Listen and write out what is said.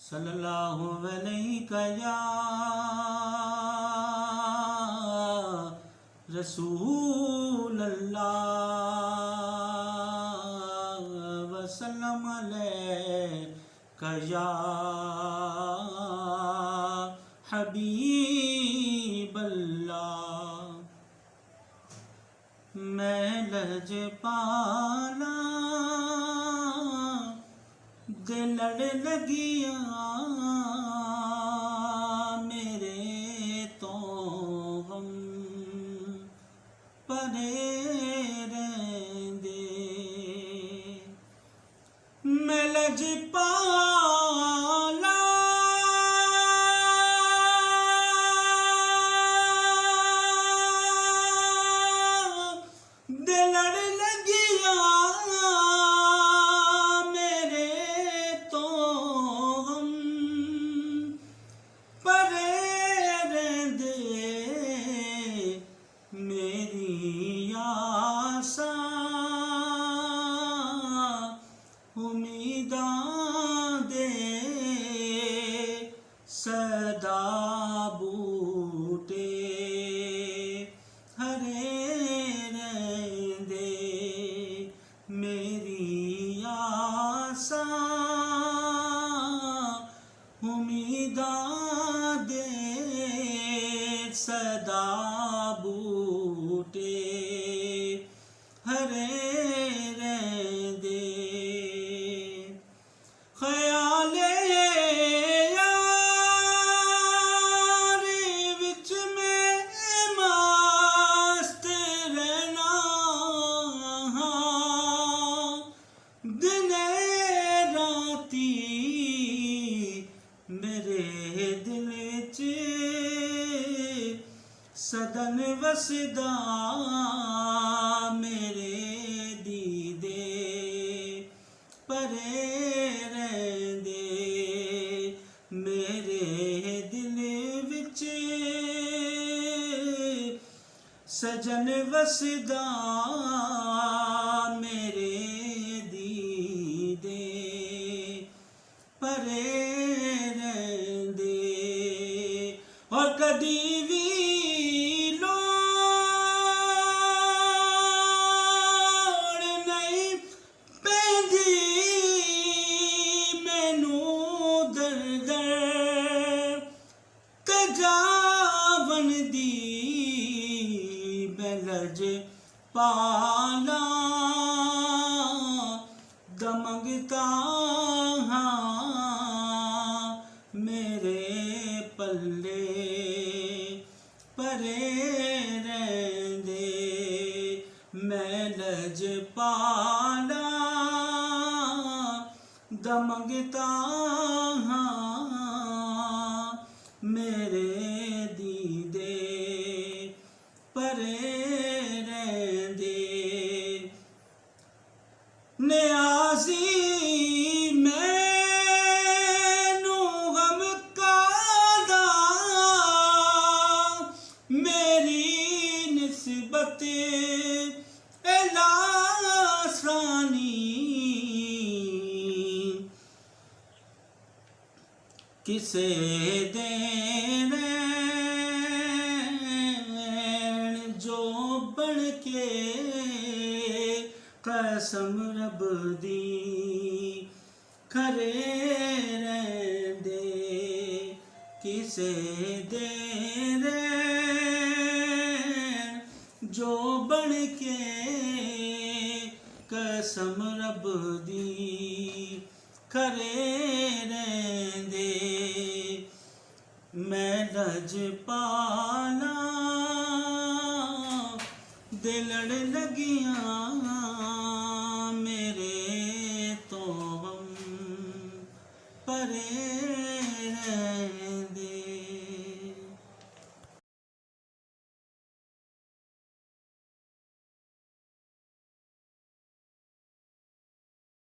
सल्लल्लाहु अलैहि या रसूल अल्लाह वसल्लम अलैका या हबीब अल्लाह। मैं लजपाला दिल लड़ लगिया मेरे तो गम परे रहंदे। मैं लजपाला दिल लड़ लगिया उम्मीदां दे सदा बूटे हरे रहंदे। मेरी आसा उम्मीदां दे सदा बूटे हरे रहंदे। ख्याले यार विच में मस्त रहना दिने राती मेरे दिल च सदन वसदा मेरे दीदे परे रहंदे। मेरे दिल विच सजन वसदा मेरे दीदे परे रहंदे। और कदी भी जावन दी मैं लजपाला दमगता हाँ मेरे पल्ले परे रहंदे। मैं लजपाला दमगता हाँ मेरे दीदे परे रहंदे। नियाज़ी मैनू गम कादा मेरी निस्बत लासानी किसे देन जो बन के कसम रब दी खरे रहंदे। किसे देन जो बन के कसम रब दी खरे रहंदे। मैं लजपाला दिल लड़ लगिया